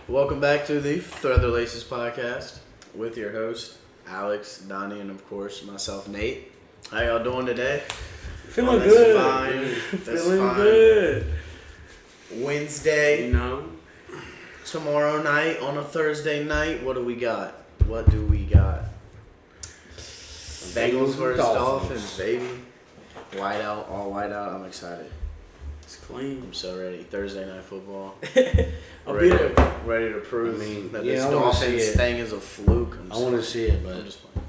Welcome back to the Thread the Laces podcast with your host, Alex, Donnie, and of course, myself, Nate. How y'all doing today? Feeling that's good. Fine. That's Feeling fine. good. Wednesday, You know? tomorrow night, on a Thursday night, what do we got? Bengals versus Dolphins, baby. All white out. I'm excited. It's clean. I'm so ready. Thursday night football. I'll be there. Ready to prove that this I wanna see Dolphins it. thing is a fluke. I want to see it, but I'm just playing.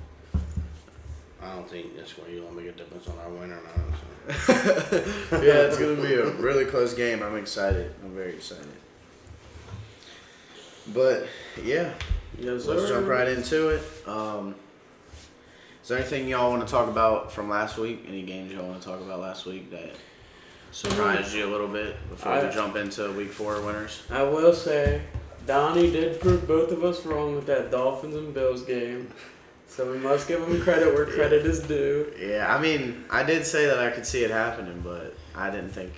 I don't think that's where you're going to make a difference on our win or not. So. Yeah, it's going to be a really close game. I'm excited. I'm very excited. But, yeah, Yes, let's sir. jump right into it. Is there anything y'all want to talk about from last week? Any games y'all want to talk about last week that surprised you a little bit before we jump into week 4 winners? I will say, Donnie did prove both of us wrong with that Dolphins and Bills game. So we must give him credit where credit is due. Yeah, I mean, I did say that I could see it happening, but I didn't think.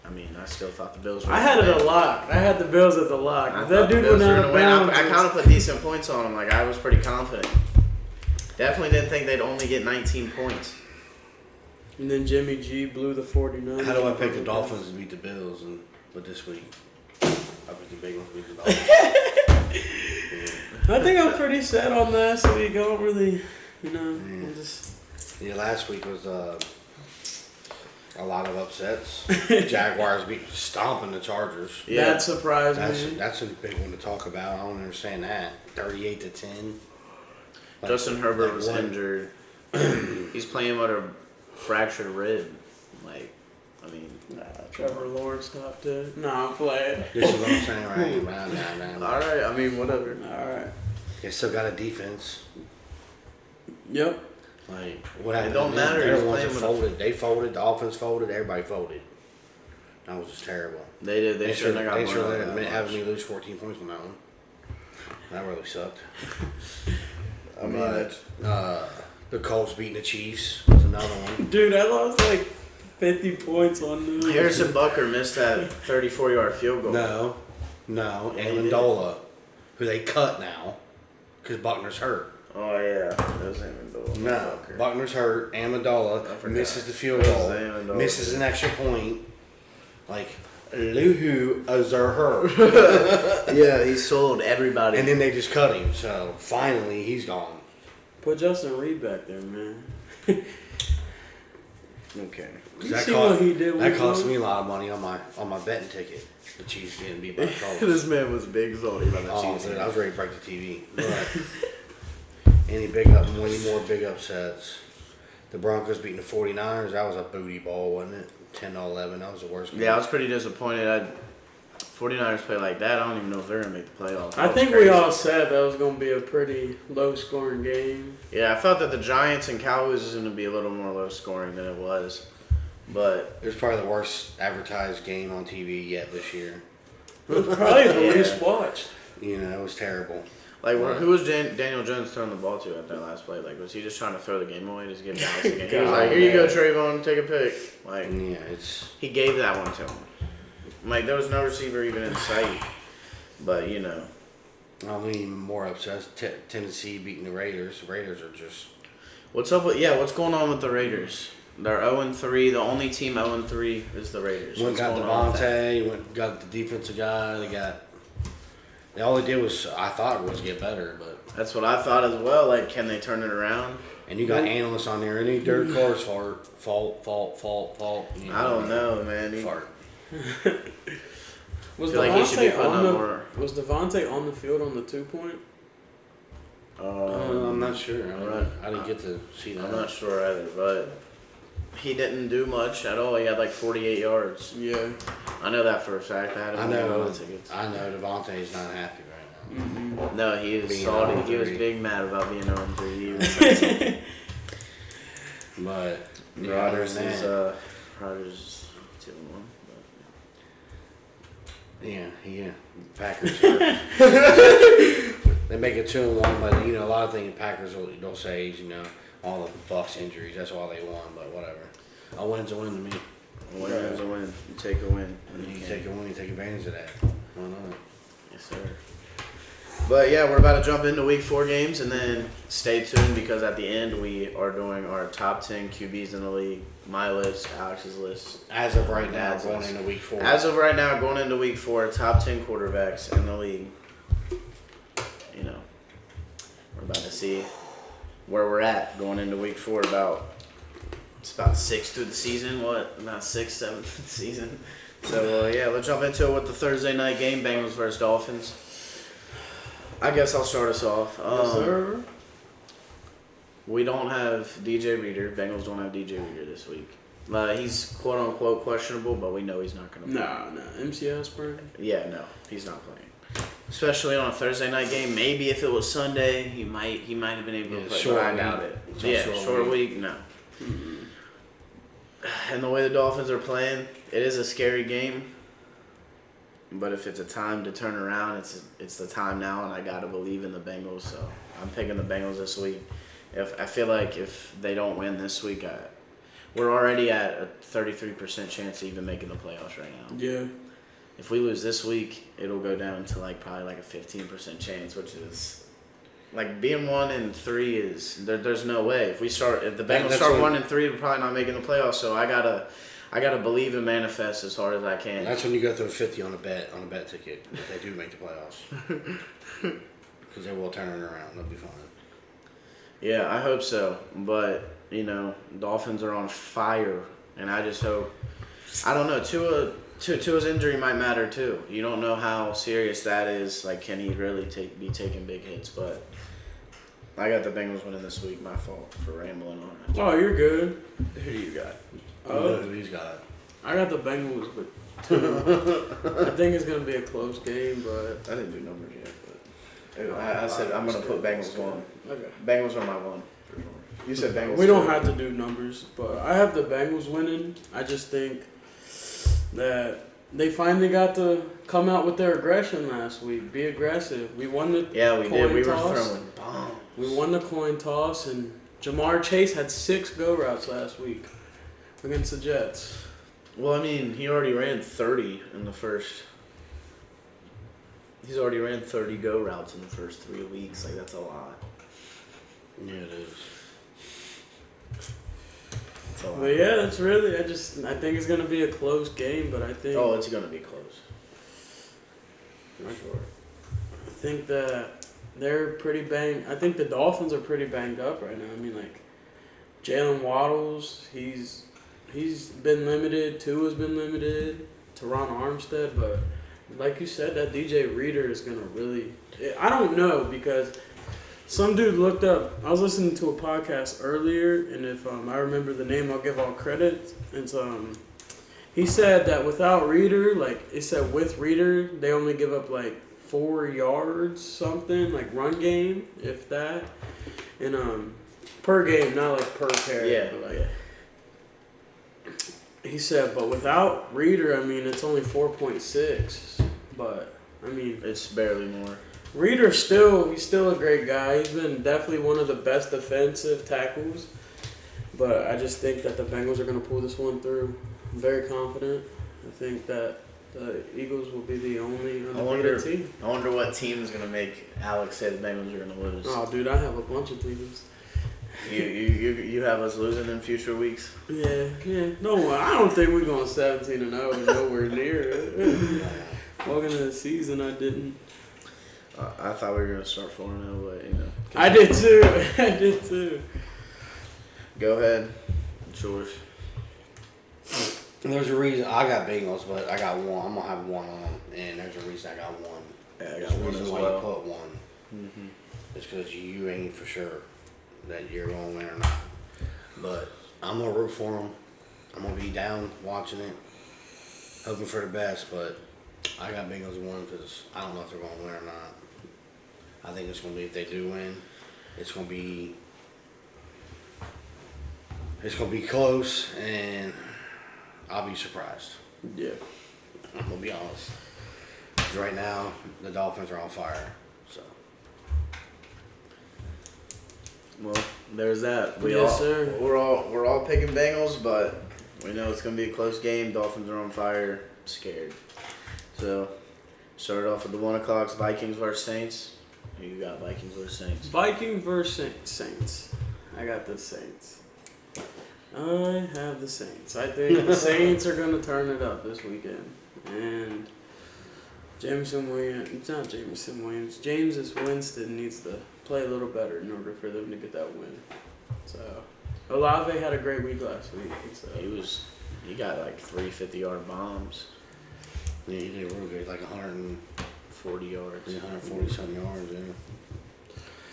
I still thought the Bills were I had it a lock. I had the Bills as a lock. I If thought that the dude Bills went were out gonna of win. bounds. I kind of put decent points on them. Like, I was pretty confident. Definitely didn't think they'd only get 19 points. And then Jimmy G blew the 49. How do I pick the Dolphins to beat the Bills but this week? I picked the Bengals to beat the Dolphins. I think I'm pretty set on that, so we don't really, we'll just... Yeah, last week was a lot of upsets. Jaguars stomping the Chargers. Yeah. That surprised me. That's a big one to talk about. I don't understand that. 38-10. Justin Herbert was what? injured. He's playing with a fractured rib. Trevor Lawrence top 10. No, I'm playing. This is what I'm saying right now. All right. Whatever. All right. They still got a defense. Yep. Like, what happened? It don't to them? matter. They're He's the ones playing that with folded. They folded. The offense folded. Everybody folded. That was just terrible. They did. They shouldn't have got They more should than have that having much. me lose 14 points on that one. That really sucked. The Colts beating the Chiefs was another one. Dude, I lost like 50 points on New Harrison Butker missed that 34-yard field goal. No. Yeah, he did. Amendola, who they cut now because Buckner's hurt. Oh, yeah. That was Amendola. No, Butker. Buckner's hurt. I Amendola forgot. misses the field It was goal, Amendola. misses an extra point. Like, Luhu Azarher. Yeah, he sold everybody. And then they just cut him. So finally, he's gone. Put Justin Reed back there, man. Okay. You see what he did That with cost Will? me a lot of money on my betting ticket. The Chiefs getting beat by the Colts. This man was big salty about the Oh, Chiefs. dude, I was ready to break the TV. But any more big upsets. The Broncos beating the 49ers. That was a booty ball, wasn't it? 10-11. That was the worst game. Yeah, I was pretty disappointed. 49ers play like that. I don't even know if they're going to make the playoffs. I That was think crazy. we all said that was going to be a pretty low-scoring game. Yeah, I felt that the Giants and Cowboys was going to be a little more low scoring than it was. But It was probably the worst advertised game on TV yet this year. Probably the Yeah. least watched. You know, it was terrible. like, Right. who was Daniel Jones throwing the ball to at that last play? Like, was he just trying to throw the game away, just give Dallas the game? He was God, like, "Here you go, man. Trayvon, take a pick." Like, Yeah, it's he gave that one to him. Like, there was no receiver even in sight. But I mean, even more upsets. Tennessee beating the Raiders. The Raiders are just what's up with what's going on with the Raiders? They're 0-3. The only team 0-3 is the Raiders. went What's got going on with that? Devontae. Got the defensive guy. They all they did was I thought was get better, but That's what I thought as well. Like, can they turn it around? and you got analysts on there. Any Derek Carr's fault. You I don't know, man. Fart. Was feel like he should be Devontae putting on up the more. Was Devontae on the field on the 2-point? I'm not sure. Right. I didn't get to see that. I'm not sure either, but he didn't do much at all. He had like 48 yards. Yeah. I know that for a fact. I had him I on know. my tickets. I know Devontae's not happy right now. Mm-hmm. No, he was Being salty. He was 0-3. big mad about being 0-3. He even said something. But yeah, Rodgers other than is that, Rodgers is 2-1. yeah. Packers. They make it 2-1, but a lot of things Packers will say is all the Bucks injuries. That's why they won, but whatever. A win's a win to me. A win is a win. You take a win. And you take a win, you take advantage of that. Why not? Yes, sir. But yeah, we're about to jump into week 4 games, and then stay tuned because at the end we are doing our top 10 QBs in the league. My list, Alex's list. As of right now, Dad's going list. into week 4. As of right now, going into week 4, top 10 quarterbacks in the league. You know, we're about to see where we're at going into week 4. It's about 6 through the season. What? About 6, 7 through the season. So yeah, let's jump into it with the Thursday night game, Bengals versus Dolphins. I guess I'll start us off. Yes, sir. We don't have DJ Reader. Bengals don't have DJ Reader this week. He's quote unquote questionable, but we know he's not going to play. No. MCL sprain. Yeah, no, he's not playing. Especially on a Thursday night game. Maybe if it was Sunday, he might have been able to play. Short But I week. doubt it. It's a Yeah, short short week. week. No. And the way the Dolphins are playing, it is a scary game. But if it's a time to turn around, it's the time now, and I gotta believe in the Bengals. So I'm picking the Bengals this week. I feel like if they don't win this week, we're already at a 33% chance of even making the playoffs right now. Yeah. If we lose this week, it'll go down to probably a 15% chance, which is being 1-3 is there's no way. If the Bengals start 1-3, we're probably not making the playoffs. So I gotta believe and manifest as hard as I can. That's when you go through 50 on a bet ticket if they do make the playoffs. Because they will turn it around. They'll be fine. Yeah, I hope so. But, Dolphins are on fire. And I just hope... I don't know. Tua's injury might matter, too. You don't know how serious that is. Can he really be taking big hits? But I got the Bengals winning this week. My fault for rambling on it. Oh, you're good. Who do you got? I know who he's got. I got the Bengals, but 2. I think it's gonna be a close game, but I didn't do numbers yet, but I said I'm gonna put Bengals 1. okay. Bengals are my 1. You said Bengals. We don't have to do numbers, but I have the Bengals winning. I just think that they finally got to come out with their aggression last week. Be aggressive. We won the Yeah, we did. coin We were toss. throwing bombs. We won the coin toss, and Jamar Chase had 6 go routes last week against the Jets. Well, I mean, he already ran 30 in the first. He's already ran 30 go routes in the first 3 weeks. That's a lot. Yeah, it is. That's a lot. But yeah, that's really. I think it's gonna be a close game, but I think. Oh, it's gonna be close. For sure. I think that they're pretty banged. I think the Dolphins are pretty banged up right now. I mean, Jalen Waddles, he's been limited. Tua's been limited. Teron Armstead, but like you said, that DJ Reader is gonna really. I don't know because some dude looked up. I was listening to a podcast earlier, and if I remember the name, I'll give all credit. It's he said that without Reader, it said with Reader, they only give up 4 yards, something run game, if that, and per game, not per carry. Yeah. But, Yeah. He said, but without Reader, I mean, it's only 4.6. But I mean, It's barely more. Reader's he's still a great guy. He's been definitely one of the best defensive tackles. But I just think that the Bengals are going to pull this one through. I'm very confident. I think that the Eagles will be the only undefeated team. I wonder what team is gonna make Alex say the Bengals are gonna lose. Oh, dude, I have a bunch of teams. You have us losing in future weeks. Yeah. No, I don't think we're going 17-0 and nowhere near it. Walking into the season, I didn't. I thought we were gonna start 4-0, but I did too. Go ahead. It's yours. And there's a reason I got Bengals, but I got 1. I'm gonna have 1 on, and there's a reason I got 1. Yeah, I There's got a 1 reason as why well. you put 1. Mm-hmm. It's because you ain't for sure that you're gonna win or not. But I'm gonna root for them. I'm gonna be down watching it, hoping for the best. But I got Bengals 1 because I don't know if they're gonna win or not. I think it's gonna be, if they do win, it's gonna be close, and I'll be surprised. Yeah. I'm gonna be honest. 'Cause right now the Dolphins are on fire. So Well, there's that. Yes, sir. We're all picking Bengals, but we know it's gonna be a close game. Dolphins are on fire. Scared. So Started off with the 1 o'clocks, Vikings versus Saints. Who you got, Vikings versus Saints? Vikings versus Saints. I got the Saints. I have the Saints. I think the Saints are going to turn it up this weekend. And James Winston needs to play a little better in order for them to get that win. So, Olave had a great week last week. So. He got like 3 50-yard bombs. Yeah, he did real good, like 140 yards. 140-something yards, yeah.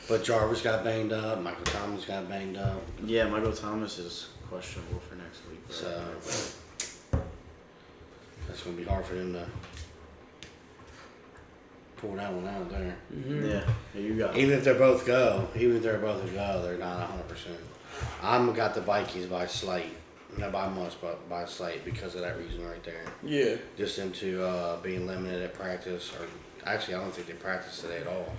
But Jarvis got banged up. Michael Thomas got banged up. Yeah, Michael Thomas is questionable for next week. So that's going to be hard for them to pull that one out there. Mm-hmm. Yeah, you got it. Even if they both go, they're not 100%. I'm got the Vikings by slight. Not by much, but by slight because of that reason right there. Yeah. Just into being limited at practice. Or actually, I don't think they practiced today at all.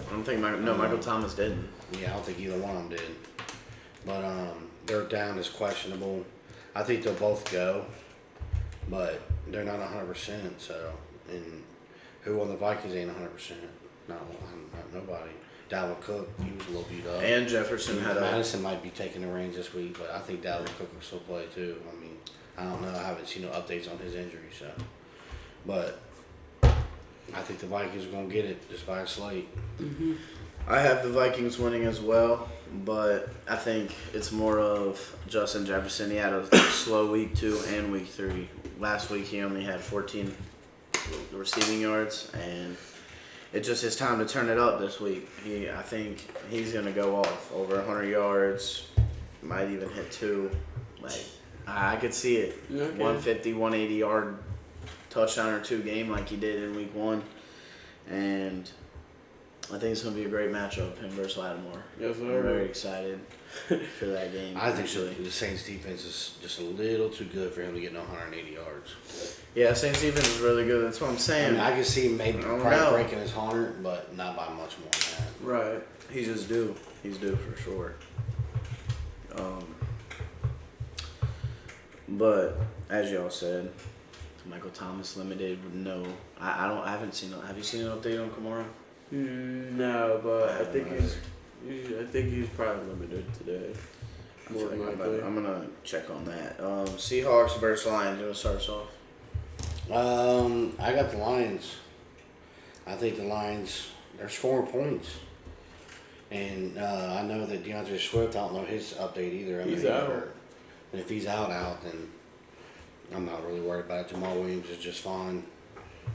I don't think Michael Thomas didn't. Yeah, I don't think either one of them did. But their down is questionable. I think they'll both go, but they're not 100%. So, and who on the Vikings ain't 100%? Not nobody. Dalvin Cook, he was a little beat up. And Jefferson had Madison might be taking the reins this week, but I think Dalvin Cook will still play too. I mean, I don't know. I haven't seen no updates on his injury, so. But I think the Vikings are going to get it just by a slate. Mm-hmm. I have the Vikings winning as well, but I think it's more of Justin Jefferson. He had a slow week 2 and week 3. Last week he only had 14 receiving yards, and it's just his time to turn it up this week. I think he's gonna go off over 100 yards, might even hit 2. Like I could see it, Okay. 150, 180 yard touchdown or 2 game like he did in week 1, and I think it's gonna be a great matchup, him versus Lattimore. Yes, I'm sir. very excited for that game. I think actually. the Saints defense is just a little too good for him to get no 180 yards. Yeah, Saints defense is really good. That's what I'm I saying. mean, I can see him maybe I don't probably know. breaking his 100, but not by much more than that. Right. He's just due. He's due for sure. But as y'all said, Michael Thomas limited with no. I haven't seen. Have you seen an update on Kamara? No, but I think he's probably limited today. I feel More like than I'm likely. gonna check on that. Seahawks versus Lions. You wanna start us off? I got the Lions. I think the Lions, they're scoring points. And I know that DeAndre Swift, I don't know his update either. I He's mean, out. And if he's out, then I'm not really worried about it. Jamal Williams is just fine.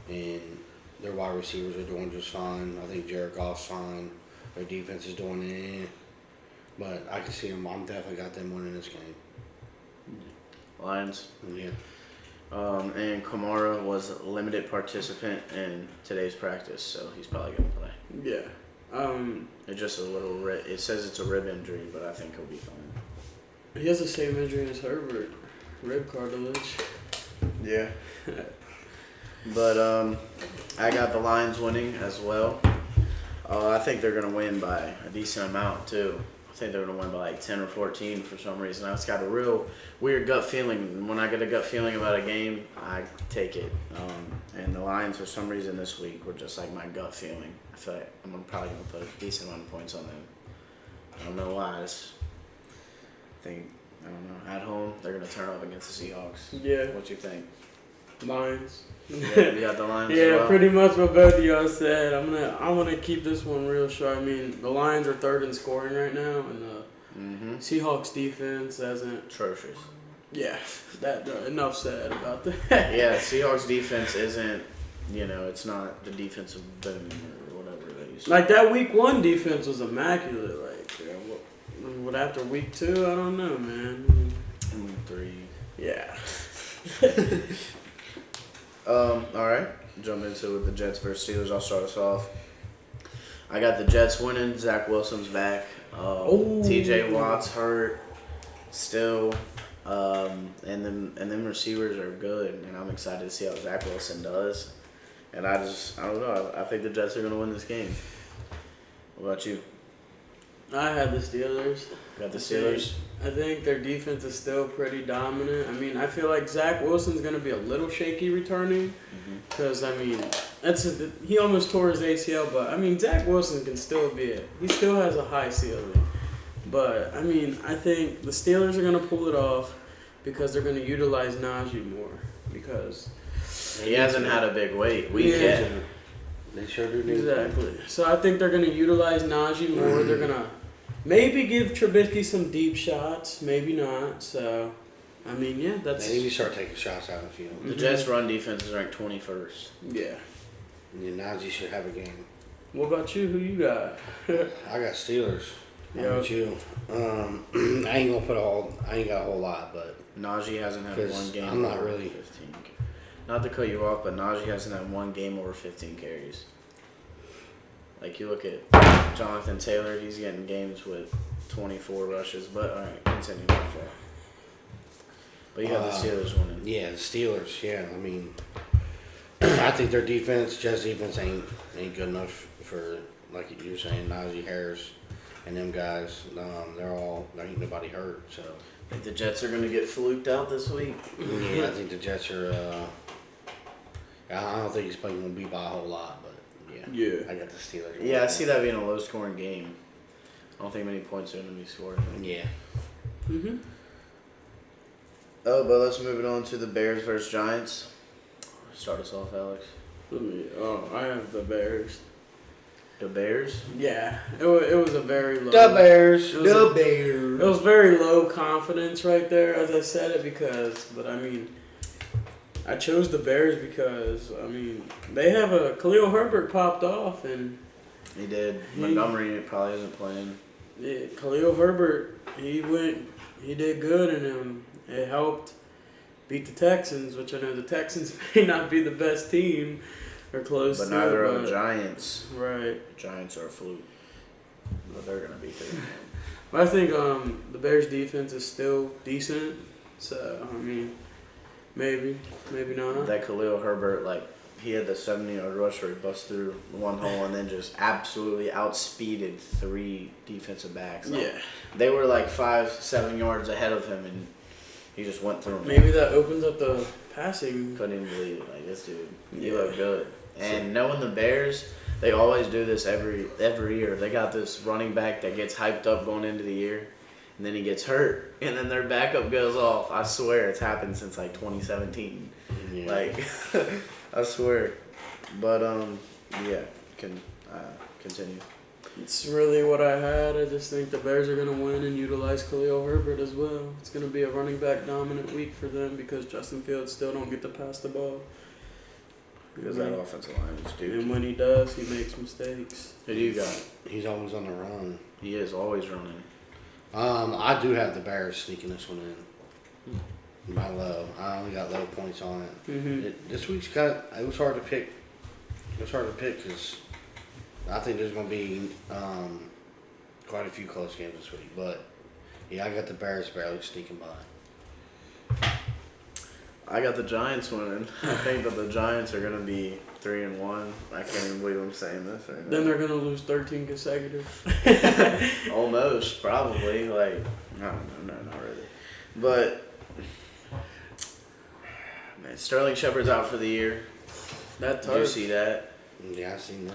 And their wide receivers are doing just fine. I think Jared Goff's fine. Their defense is doing it. But I can see them. I'm definitely got them winning this game. Lions. Yeah. And Kamara was a limited participant in today's practice, so he's probably gonna play. Yeah. It's just a little. It says it's a rib injury, but I think he'll be fine. He has the same injury as Herbert, rib cartilage. Yeah. But I got the Lions winning as well. I think they're gonna win by a decent amount too. I think they're gonna win by like 10 or 14 for some reason. I just got a real weird gut feeling. When I get a gut feeling about a game, I take it. And the Lions, for some reason, this week were just like my gut feeling. I feel like I'm probably gonna put a decent amount of points on them. I don't know why. I don't know. At home, they're gonna turn up against the Seahawks. Yeah. What you think? Lions. Yeah, you got the Lions as Yeah, well? pretty much what both of y'all said. I want to keep this one real short. I mean, the Lions are third in scoring right now, and the Seahawks defense hasn't. Atrocious. Yeah, that enough said about that. Yeah, Seahawks defense isn't, it's not the defensive boom or whatever they used to. Like that week 1 defense was immaculate. Like, what after week 2, I don't know, man. And week 3. Yeah. All right. Jump into it with the Jets versus Steelers. I'll start us off. I got the Jets winning. Zach Wilson's back. TJ Watt's hurt still. And them receivers are good, and I'm excited to see how Zach Wilson does. And I don't know. I think the Jets are going to win this game. What about you? I had the Steelers. Got the Steelers. I think their defense is still pretty dominant. I mean, I feel like Zach Wilson's going to be a little shaky returning because, I mean, he almost tore his ACL, but, I mean, Zach Wilson can still be it. He still has a high ceiling. But, I mean, I think the Steelers are going to pull it off because they're going to utilize Najee more because he hasn't had a big wait. They sure do. Exactly. So I think they're going to utilize Najee more. They're going to maybe give Trubisky some deep shots, maybe not. So, I mean, yeah, that's... They need to start taking shots out of the field. The Jets' run defense is ranked 21st. Yeah. Najee should have a game. What about you? Who you got? I got Steelers. How Yeah. about you? I ain't got a whole lot, but Najee hasn't had 'Cause one game. I'm not over really- 15. Not to cut you off, but Najee hasn't had one game over 15 carries. Like, you look at Jonathan Taylor, he's getting games with 24 rushes. But, all right, continue. My fault. But you have the Steelers winning. yeah, the Steelers. Yeah, I mean, I think their defense, Jets' defense, ain't good enough for, like you were saying, Najee Harris and them guys. There ain't nobody hurt. So I think the Jets are going to get fluked out this week. yeah, I think the Jets are. I don't think he's probably gonna be by a whole lot, but Yeah. I got the Steelers. Yeah, I see that being a low-scoring game. I don't think many points are going to be scored. Yeah. Mm-hmm. Oh, but let's move it on to the Bears versus Giants. Start us off, Alex. I have the Bears. The Bears? Yeah. It was a very low... Bears. It was a- Bears. It was very low confidence right there as I said it but I mean, I chose the Bears because, I mean, they have a Khalil Herbert popped off and He did. Montgomery probably isn't playing. yeah, Khalil Herbert, he did good and it helped beat the Texans, which I know the Texans may not be the best team or close But to. neither are the Giants. Right. The Giants are a fluke. But they're going to beat them. But I think the Bears defense is still decent. So, I mean, maybe not. That Khalil Herbert, like, he had the 70-yard rush where he bust through one hole and then just absolutely outspeeded 3 defensive backs. Like, Yeah. They were like 5-7 yards ahead of him, and he just went through them. Maybe that opens up the passing. Couldn't even believe it. Like, this dude, he Yeah. looked good. And knowing the Bears, they always do this every year. They got this running back that gets hyped up going into the year, and then he gets hurt, and then their backup goes off. I swear it's happened since like 2017. Yeah. Like, I swear. But yeah, continue. It's really what I had. I just think the Bears are going to win and utilize Khalil Herbert as well. It's going to be a running back dominant week for them because Justin Fields still don't get to pass the ball. Because that offensive line is And dookie. when he does, he makes mistakes. Who do you got? He's always on the run. He is always running. I do have the Bears sneaking this one in. By low. I only got low points on it. Mm-hmm. This week's it was hard to pick. It was hard to pick because I think there's going to be quite a few close games this week. But, yeah, I got the Bears barely sneaking by. I got the Giants winning. I think that the Giants are going to be 3-1. I can't even believe I'm saying this right now. Then they're going to lose 13 consecutive. Almost, probably. Like, I don't know, no, not really. But, man, Sterling Shepard's out for the year. That Did you tough. see that? Yeah, I seen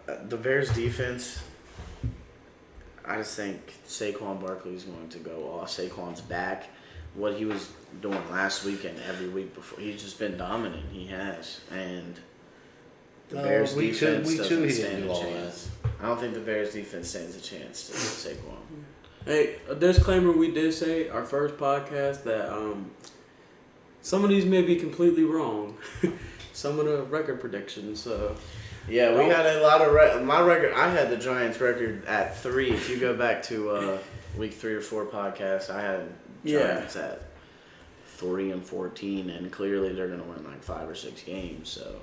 that. The Bears' defense, I just think Saquon Barkley's going to go off. Saquon's back. What he was doing last week and every week before, he's just been dominant. He has. And the Bears' week two- defense week two, doesn't he stand didn't a do all chance. I don't think the Bears' defense stands a chance to Saquon. Hey, a disclaimer, we did say our first podcast that some of these may be completely wrong. Some of the record predictions. So Yeah, we had a lot of my record. I had the Giants record at 3. If you go back to week 3 or 4 podcast, I had Giants at 3-14, and clearly they're gonna win like 5 or 6 games. So,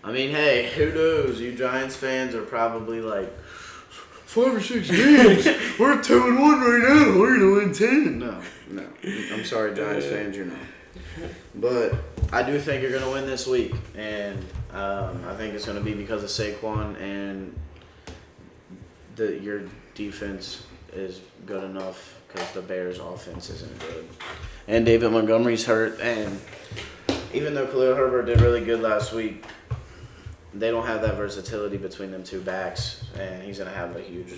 I mean, hey, who knows? You Giants fans are probably like 5 or 6 games. We're 2-1 right now. We're gonna win 10. No. I'm sorry, Giants fans, you're not. But I do think you're gonna win this week, and I think it's gonna be because of Saquon and your defense is good enough because the Bears' offense isn't good. And David Montgomery's hurt, and even though Khalil Herbert did really good last week, they don't have that versatility between them two backs, and he's going to have a huge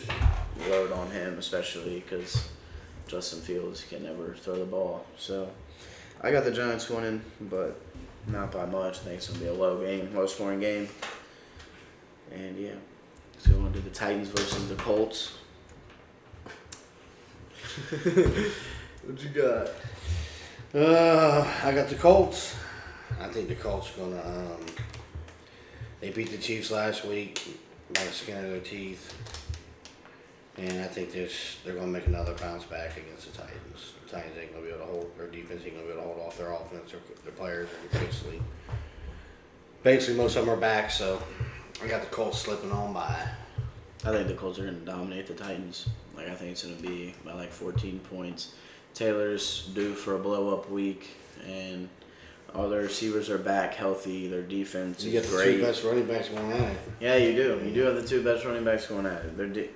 load on him, especially because Justin Fields can never throw the ball. So I got the Giants winning, but not by much. I think it's going to be a low-scoring game. And, yeah, let's go on to the Titans versus the Colts. What you got? I got the Colts. I think the Colts are gonna. They beat the Chiefs last week by the skin of their teeth, and I think they're gonna make another bounce back against the Titans. The Titans ain't gonna be able to hold their defense. Ain't gonna be able to hold off their offense. Their players are basically most of them are back. So I got the Colts slipping on by. I think the Colts are going to dominate the Titans. I think it's going to be by 14 points. Taylor's due for a blow-up week, and all their receivers are back healthy. Their defense You is get the great. two best running backs going at it. Yeah, you do. You do have the two best running backs going at it.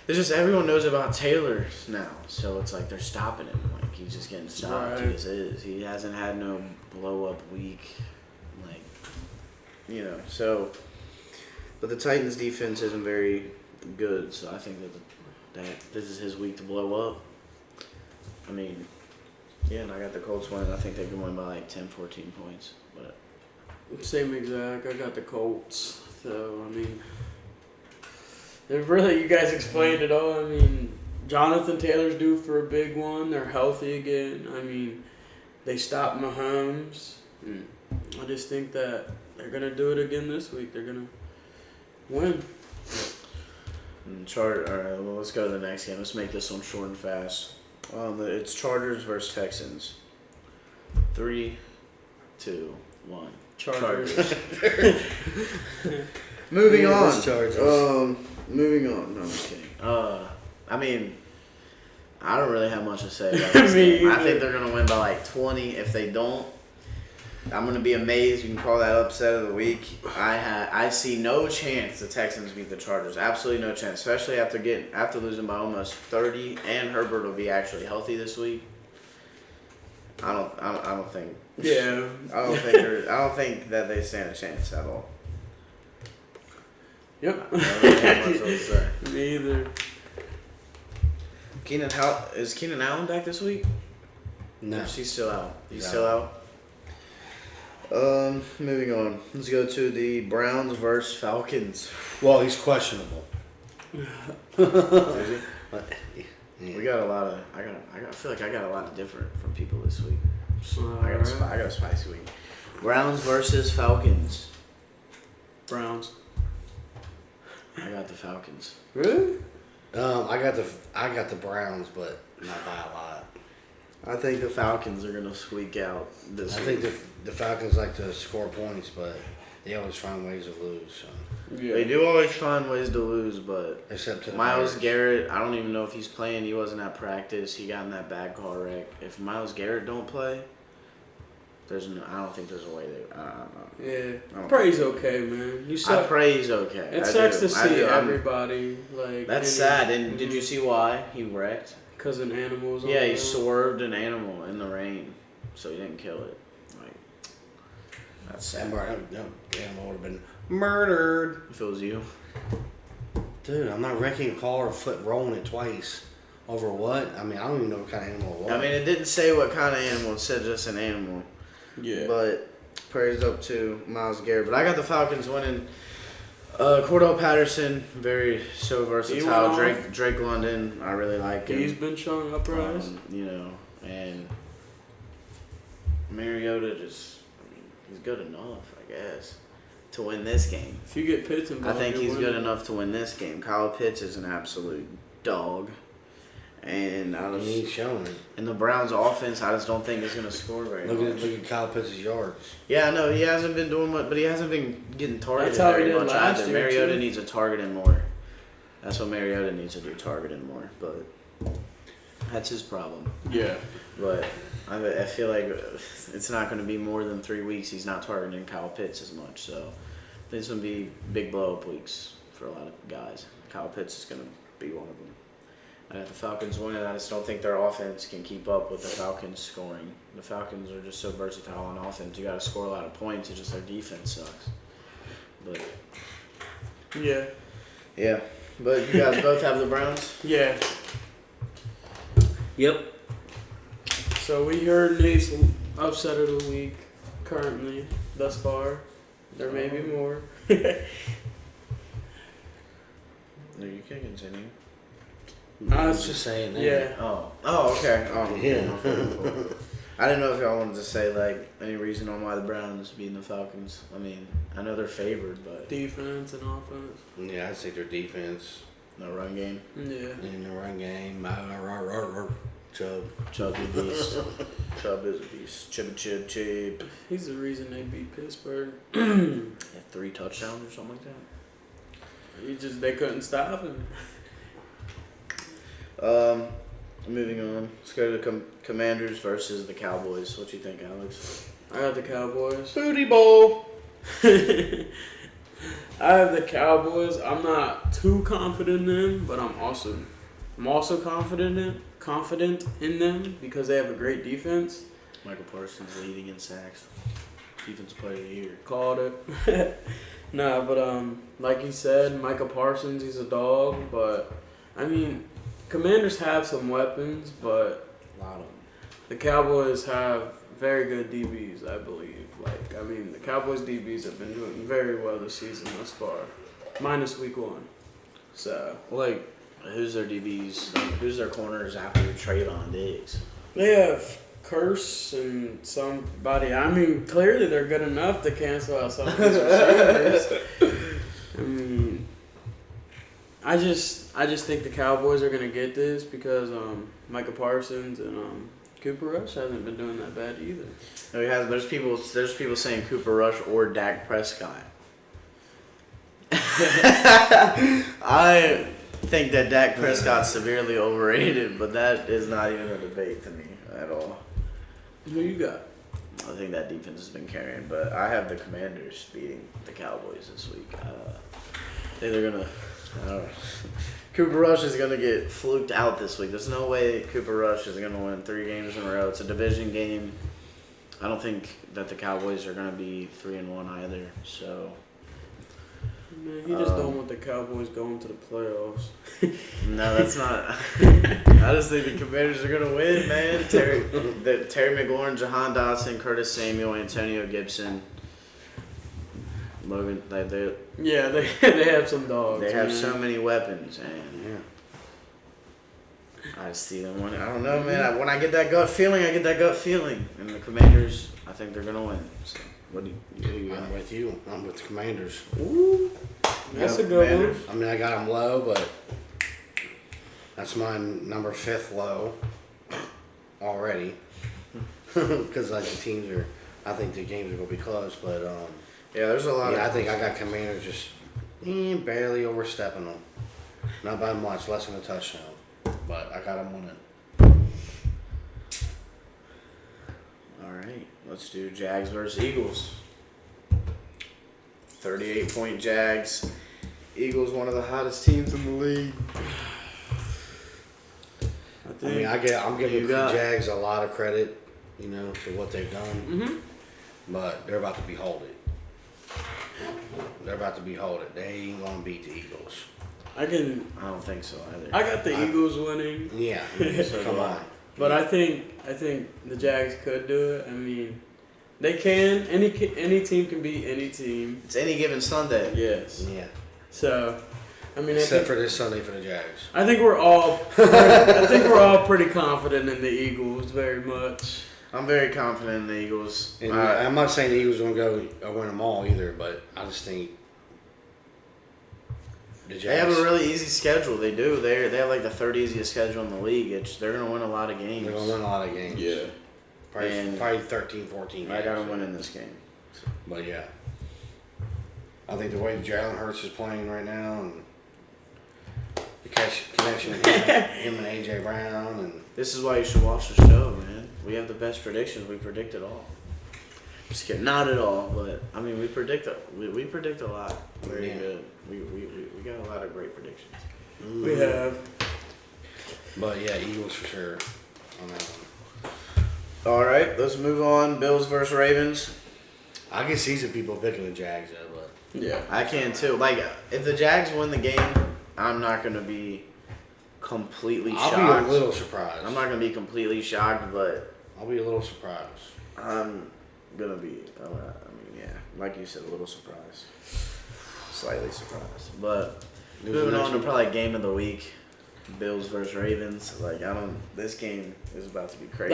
It's just everyone knows about Taylor now, so it's like they're stopping him. He's just getting stopped. Right. He just is. He hasn't had no blow-up week, so. But the Titans' defense isn't very good, so I think that this is his week to blow up. I mean, yeah, and I got the Colts winning. I think they can win by 10, 14 points. But Same exact. I got the Colts. So, I mean, they're really, you guys explained it all. I mean, Jonathan Taylor's due for a big one. They're healthy again. I mean, they stopped Mahomes. I just think that they're going to do it again this week. They're going to win. All right, well, let's go to the next game. Let's make this one short and fast. It's Chargers versus Texans. 3, 2, 1. Chargers. Moving Yeah, on. versus Chargers. Moving on. No, I'm just kidding. I mean, I don't really have much to say about this Me game. I either. think they're gonna win by 20. If they don't, I'm gonna be amazed. You can call that upset of the week. I see no chance the Texans beat the Chargers. Absolutely no chance. Especially after losing by almost 30, and Herbert will be actually healthy this week. I don't think. Yeah. I don't think that they stand a chance at all. Yep. I don't really have much else to say. Me either. Is Keenan Allen back this week? No. Or is he still out? He's No. still out. Moving on. Let's go to the Browns versus Falcons. Well, he's questionable. Is he? But, yeah. We got a lot of. I feel like I got a lot of different from people this week. I Alright. got a spicy week. Browns versus Falcons. Browns. I got the Falcons. Really? I got the Browns, but not by a lot. I think the Falcons are gonna squeak out this I week. think the Falcons like to score points, but they always find ways to lose. So. Yeah. They do always find ways to lose, but Except to the Myles Bears. Garrett, I don't even know if he's playing. He wasn't at practice. He got in that bad car wreck. If Myles Garrett don't play, I don't think there's a way they. I don't know. Yeah. Praise okay, man. You I suck. pray he's okay. It I sucks do. to I see do. everybody That's sad. And did you see why he wrecked? Because an animal was on Yeah, he there. swerved an animal in the rain, so he didn't kill it. That's That sad. animal would have been murdered. If it was you. Dude, I'm not wrecking a car or foot rolling it twice. Over what? I mean, I don't even know what kind of animal it was. I mean, it didn't say what kind of animal. It said just an animal. Yeah. But praise up to Myles Garrett. But I got the Falcons winning. Cordell Patterson, very so versatile. went off. Drake London, I really like him. He's been showing uprise. And Mariota he's good enough, I guess, to win this game. If you get Pitts I involved, think you're he's good winning. enough to win this game. Kyle Pitts is an absolute dog. And He ain't showing it. and the Browns' offense, I just don't think is going to score very much. Look at Kyle Pitts' yards. Yeah, I know he hasn't been doing much, but he hasn't been getting targeted That's how he very did much last either. year, Mariota too. needs to target him more. That's what Mariota needs to do, target him more. But that's his problem. Yeah. But I feel like it's not going to be more than 3 weeks. He's not targeting Kyle Pitts as much. So I think it's going to be big blow-up weeks for a lot of guys. Kyle Pitts is going to be one of them. I got the Falcons winning. I just don't think their offense can keep up with the Falcons scoring. The Falcons are just so versatile on offense. You got to score a lot of points. It's just their defense sucks. But Yeah. yeah, but you guys both have the Browns. Yeah. Yep. So we heard Nate's upset of the week currently, thus far. There may be more. No, you can continue. I was just saying that. Yeah. Oh, okay. Yeah. Cool. I didn't know if y'all wanted to say like any reason on why the Browns beating the Falcons. I mean, I know they're favored, but Defense and offense. Yeah, I'd say their defense no run game. Yeah. in the run game. Chubb. Chubb is a beast. Chubb is a beast. Chib. He's the reason they beat Pittsburgh. Had 3 touchdowns or something like that. They couldn't stop him. Moving on. Let's go to the Commanders versus the Cowboys. What you think, Alex? I got the Cowboys. Booty Bowl. I have the Cowboys. I'm not too confident in them, but I'm also confident in them because they have a great defense. Michael Parsons leading in sacks. Defensive player of the year. Called it. Nah, but like you said, Micah Parsons, he's a dog. But I mean, Commanders have some weapons, but A lot of them. the Cowboys have very good DBs, I believe. The Cowboys DBs have been doing very well this season thus far, minus week 1. So Like, who's their DBs? Like, who's their corners after Trayvon Diggs? they have Curse and somebody. I mean, clearly they're good enough to cancel out some of these receivers. I mean, I just think the Cowboys are gonna get this because Micah Parsons and Cooper Rush hasn't been doing that bad either. No, he has. There's people saying Cooper Rush or Dak Prescott. I think that Dak Prescott's severely overrated, but that is not even a debate to me at all. Who you got? I think that defense has been carrying, but I have the Commanders beating the Cowboys this week. I think they're gonna. I don't know. Cooper Rush is gonna get fluked out this week. There's no way Cooper Rush is gonna win 3 games in a row. It's a division game. I don't think that the Cowboys are gonna be 3-1 either. So Man, he just don't want the Cowboys going to the playoffs. no, that's not. I just think the Commanders are gonna win, man. Terry McLaurin, Jahan Dotson, Curtis Samuel, Antonio Gibson, Logan. They Yeah, they have some dogs. They have man. so many weapons, and Yeah. I just see them winning. I don't know, man. When I get that gut feeling, and the Commanders, I think they're gonna win. So, what do you got? I'm with you. I'm with the Commanders. Ooh, that's Yeah, a good Commanders. one. I mean, I got them low, but that's my number 5th low already. Because like the teams are, I think the games are gonna be close, but Yeah, there's a lot. yeah, I of think I got Commanders just barely overstepping them. Not by much, less than a touchdown, but I got them winning. All right, let's do Jags versus Eagles. 38-point Jags. Eagles, one of the hottest teams in the league. I mean, I'm giving You the got- Jags a lot of credit, for what they've done, Mm-hmm. but they're about to behold it. They ain't gonna beat the Eagles. I don't think so either. got the Eagles winning, Yeah, So come do I. on. but I think the Jags could do it. I mean, they can. Any team can beat any team. It's any given Sunday. Yes. Yeah, So, I mean, except for this Sunday for the Jags. I think we're all pretty confident in the Eagles very much. I'm very confident in the Eagles. And I'm not saying the Eagles are gonna go win them all either, but I just think the Jags. They have a really easy schedule. They do. They have like the 3rd easiest schedule in the league. They're gonna win a lot of games. They're gonna win a lot of games. Yeah. Probably 13, 14 games. I got them winning this game. But yeah, I think the way Jalen Hurts is playing right now, and the connection with him and AJ Brown, and This is why you should watch the show, man. We have the best predictions. We predict it all. Just kidding. Not at all, but I mean, we predict a lot. Very Yeah. good. We got lot of great predictions. We have. But yeah, Eagles for sure on that one. All right, let's move on. Bills versus Ravens. I can see some people picking the Jags though, but Yeah. I can too. Like, if the Jags win the game, I'm not gonna be completely shocked. I'll be a little surprised. I'm not gonna be completely shocked, but I'll be a little surprised. I'm gonna be. I mean, yeah, like you said, a little surprised, slightly surprised. But Who's moving the on next to one? probably game of the week, Bills versus Ravens. Like, I don't. This game is about to be crazy.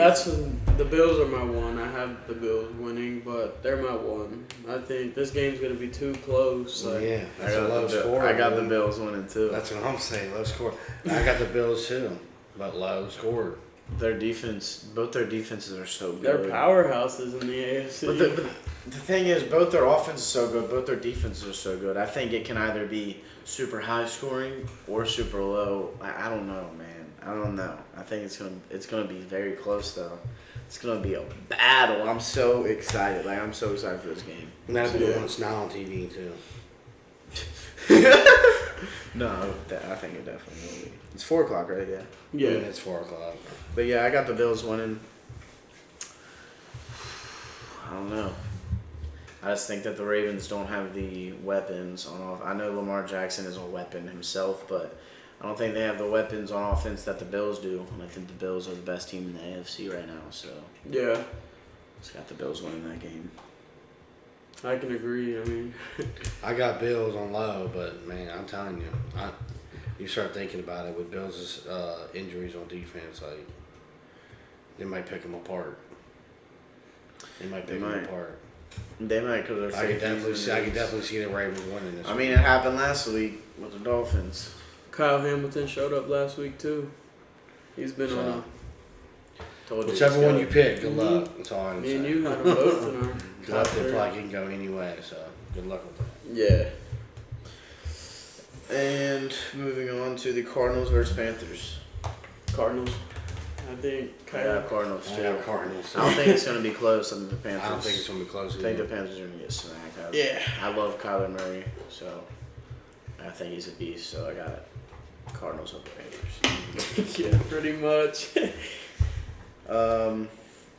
The Bills are my one. I have the Bills winning, but they're my one. I think this game's gonna be too close. Like, Yeah, I that's a got, low the, score. I got the dude. Bills winning too. That's what I'm saying. Low score. I got the Bills too, but low score. Their defense, both their defenses are so good. they're powerhouses in the AFC. But the thing is, both their offense is so good, both their defenses are so good. I think it can either be super high scoring or super low. I don't know, man. I don't know. I think it's gonna be very close though. It's gonna be a battle. I'm so excited. Like, I'm so excited for this game. And that'll be the Yeah. one that's not on TV too. No, I think it definitely will be. It's 4:00, right? Yeah. yeah. And it's 4:00. But yeah, I got the Bills winning. I don't know. I just think that the Ravens don't have the weapons on off. I know Lamar Jackson is a weapon himself, but I don't think they have the weapons on offense that the Bills do. And I think the Bills are the best team in the AFC right now. So Yeah. just got the Bills winning that game. I can agree. I mean, I got Bills on low, but man, I'm telling you, you start thinking about it with Bills' injuries on defense, like they might pick them apart. They might pick them might. apart. They might, because they're I could safeties and definitely see the Ravens winning this. I mean, it happened last week with the Dolphins. Kyle Hamilton showed up last week too. He's been So, on. Told you whichever it's one good. you pick, good Mhm. luck. That's all I'm Me and saying. you had them both in our Because I top feel three. like it can go anyway, so good luck with that. Yeah. And moving on to the Cardinals versus Panthers. Cardinals. I think I Kyle. got Cardinals I too. got Cardinals. I don't think it's gonna be close. I mean, the Panthers. I don't think it's gonna be close. I think the either. Panthers are gonna get smacked. Yeah. I love Kyler Murray, so I think he's a beast. So I got Cardinals over Panthers. Yeah, pretty much.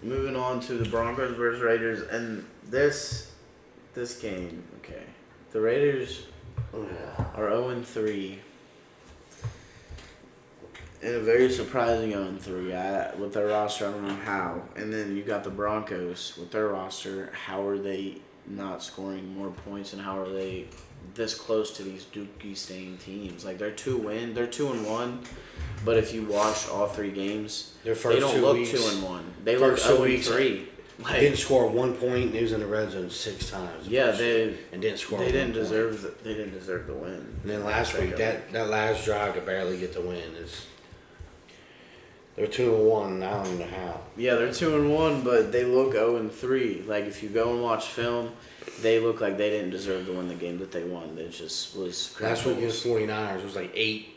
Moving on to the Broncos versus Raiders, and this game. Okay, the Raiders are 0-3. And a very surprising 0-3 with their roster. I don't know how. And then you got the Broncos with their roster. How are they not scoring more points, and how are they this close to these Dookie-staying teams? Like, they're 2-1. But if you watch all three games, Their first they don't 2 look weeks, 2-1. They look first 2 weeks, 0-3. They Like, didn't score 1 point. They was in the red zone 6 times. the yeah, first they week, and didn't score. they 1 didn't point. deserve they didn't deserve the win. And then last week, that last drive to barely get the win is. They're 2-1, and I don't know how. Yeah, they're 2-1, but they look 0-3. Like, if you go and watch film, they look like they didn't deserve to win the game that they won. It just was. Last week against 49ers, it was like 8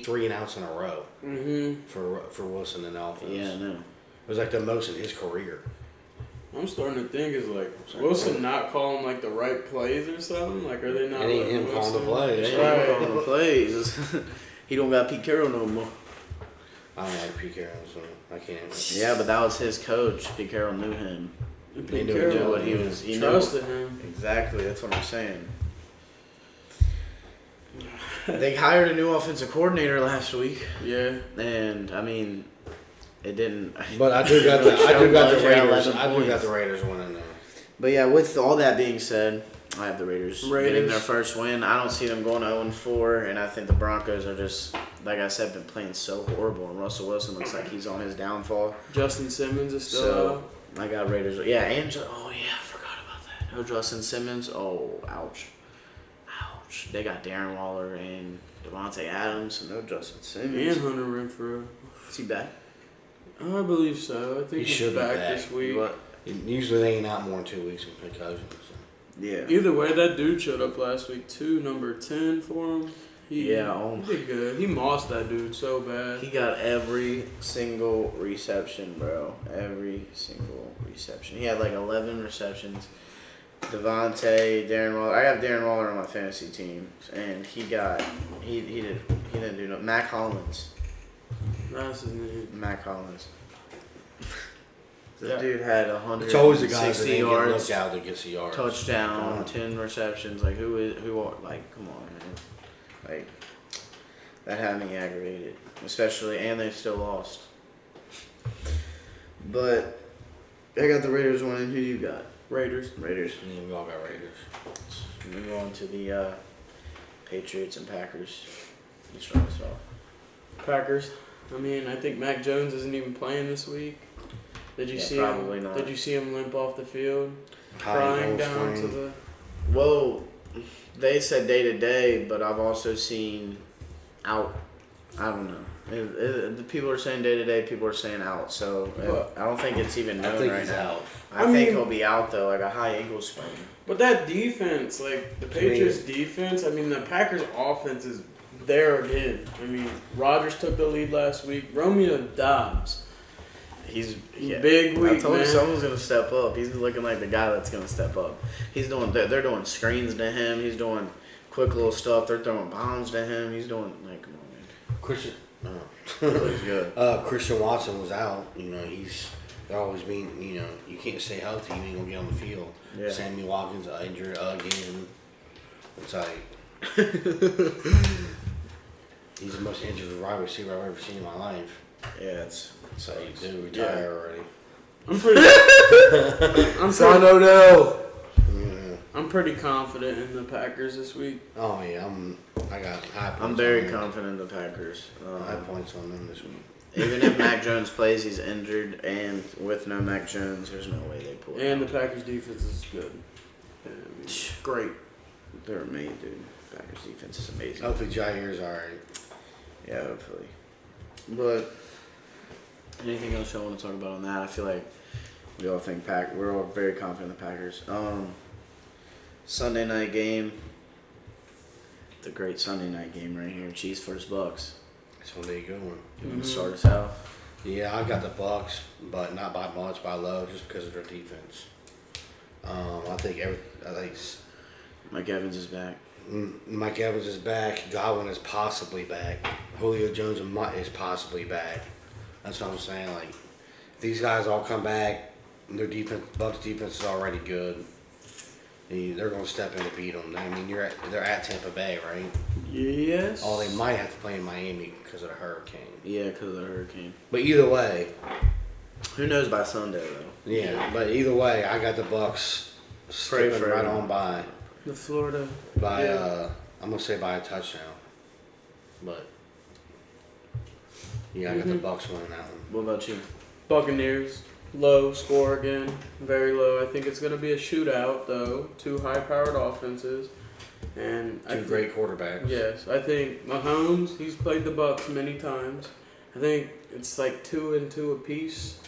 3-and-outs in a row Mhm. for Wilson and offense. Yeah, no. It was like the most in his career. I'm starting to think is like Wilson not calling like the right plays or something. Like, are they not? It ain't letting him calling the Wilson- plays. They ain't calling the plays. He don't got Pete Carroll no more. I don't like Pete Carroll, so I can't. Yeah, but that was his coach. Pete Carroll knew him. And They Pete knew Carroll what he was- he knew. trusted him. Exactly, that's what I'm saying. They hired a new offensive coordinator last week, Yeah. and I mean, it didn't. But I do got really the show much at Raiders. 11 I do got points. the Raiders winning though. But yeah, with all that being said, I have the Raiders getting Raiders. their first win. I don't see them going 0-4, and I think the Broncos are just, like I said, been playing so horrible. And Russell Wilson looks like he's on his downfall. Justin Simmons is still So out. I got Raiders. Yeah, and oh yeah, I forgot about that. No Justin Simmons. Oh, ouch. They got Darren Waller and Devontae Adams, and no Justin Simmons. And Hunter Renfrew. Is he back? I believe so. I think He he's should be back back. this week. What? Usually they ain't out more than 2 weeks with concussions. So. Yeah. Either way, that dude showed up last week too, number 10 for him. He did good. He mossed that dude so bad. He got every single reception, bro. Every single reception. He had like 11 receptions, Devontae, Darren Waller. I have Darren Waller on my fantasy team, and he didn't do no. Mac Hollins. That's his name. Mac Hollins. This Yeah. dude had It's always the guys that 160 ain't getting yards, looked out that gets the yards. touchdown, 10 receptions. Like who like come on, man. Like that had me aggravated, especially, and they still lost. But I got the Raiders winning. Who you got? Raiders. Raiders. Yeah, we all got Raiders. Move on to the Patriots and Packers. You start us off. Packers. I mean, I think Mac Jones isn't even playing this week. Did you Yeah, see probably him? not. Did you see him limp off the field, High crying ankle down to sprain. the? Well, they said day to day, but I've also seen out. I don't know. The people are saying day to day. People are saying out. So Well, I don't think it's even I known think right he's now. out. I I think mean- he'll be out though, like a high ankle sprain. But that defense, like the Patriots' defense, I mean, the Packers' offense is there again. I mean, Rodgers took the lead last week. Romeo Dobbs, He's big week, I told you man. someone's gonna step up. He's looking like the guy that's gonna step up. He's doing. They're doing screens to him. He's doing quick little stuff. They're throwing bombs to him. He's doing like, come on, man. Christian. He looks good. Christian Watson was out. You know, they're always being. You know, you can't stay healthy. You ain't gonna get on the field. Yeah. Sammy Watkins injured again. It's like he's the most injured wide receiver I've ever seen in my life. Yeah, it's So you do retire already. I'm pretty. Odell. Yeah. I'm pretty confident in the Packers this week. Oh yeah, I got high points. I'm very on them. confident in the Packers. High points on them this week. Even if Mac Jones plays, he's injured, and with no Mac Jones, there's no way they pull it. And the out. Packers' defense is good. Yeah, I mean, Great. They're amazing, dude. Packers defense is amazing. Hopefully Jair's alright. Yeah, hopefully. But anything else y'all want to talk about on that? I feel like we all think we're all very confident in the Packers. Sunday night game. The great Sunday night game right here. Chiefs versus Bucks. That's when they going. You want to start us out? Yeah, I got the Bucks, but not by much, by low, just because of their defense. I think Mike Evans is back. Mike Evans is back. Godwin is possibly back. Julio Jones is possibly back. That's what I'm saying. Like, if these guys all come back, their defense, Bucks defense is already good. They're going to step in to beat them. I mean, they're at Tampa Bay, right? yes. Oh, they might have to play in Miami because of the hurricane. Yeah, because of the hurricane. But either way, Who knows by Sunday, though? yeah. But either way, I got the Bucks Pray skipping for right them. on by. The Florida. By I'm gonna say by a touchdown, but yeah, I got the Bucks winning that one. What about you? Buccaneers. Low score again. Very low. I think it's going to be a shootout, though. Two high-powered offenses. And Two great quarterbacks. Yes. I think Mahomes, he's played the Bucs many times. I think it's like 2-2 apiece,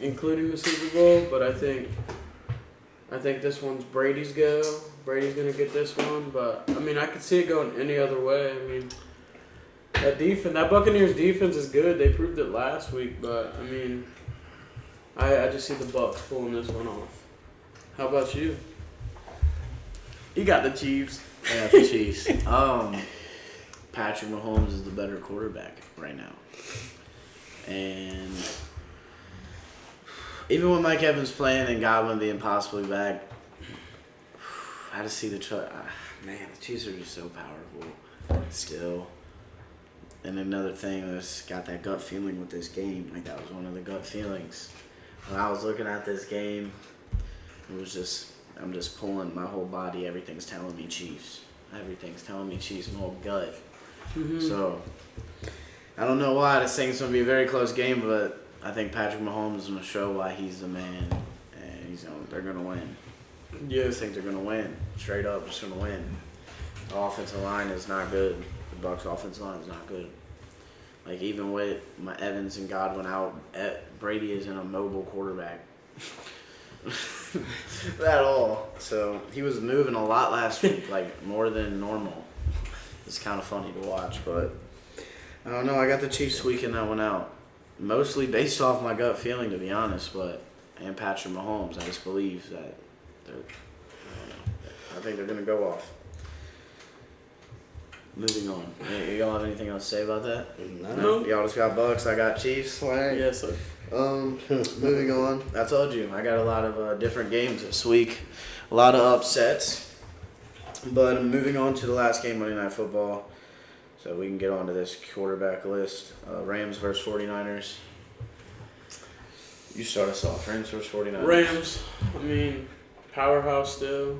including the Super Bowl. But I think this one's Brady's go. Brady's going to get this one. But, I mean, I could see it going any other way. I mean, that Buccaneers defense is good. They proved it last week. But, I mean, I just see the Bucs pulling this one off. How about you? You got the Chiefs. I got the Chiefs. Patrick Mahomes is the better quarterback right now. And even with Mike Evans playing and Godwin being possibly back, I just see the Chiefs are just so powerful still. And another thing that's got that gut feeling with this game, like that was one of the gut feelings. When I was looking at this game, it was just, I'm just pulling my whole body. Everything's telling me Chiefs. Everything's telling me Chiefs, my whole gut. Mm-hmm. So, I don't know why. This thing's going to be a very close game, but I think Patrick Mahomes is going to show why he's the man. And they're going to win. I Yes. think they're going to win. Straight up, just going to win. The offensive line is not good. The Bucs' offensive line is not good. Like, even with my Evans and Godwin out, Brady isn't a mobile quarterback. At all. So, he was moving a lot last week, like, more than normal. It's kind of funny to watch, but I don't know. I got the Chiefs squeaking that one out. Mostly based off my gut feeling, to be honest, and Patrick Mahomes. I just believe that I think they're gonna go off. Moving on. Y'all have anything else to say about that? No. Y'all just got Bucks. I got Chiefs. Right? Yes, sir. Moving on. I told you I got a lot of different games this week. A lot of upsets. But moving on to the last game, Monday Night Football. So we can get on to this quarterback list. Rams versus 49ers. You start us off. Rams versus 49ers. Rams, I mean, powerhouse still.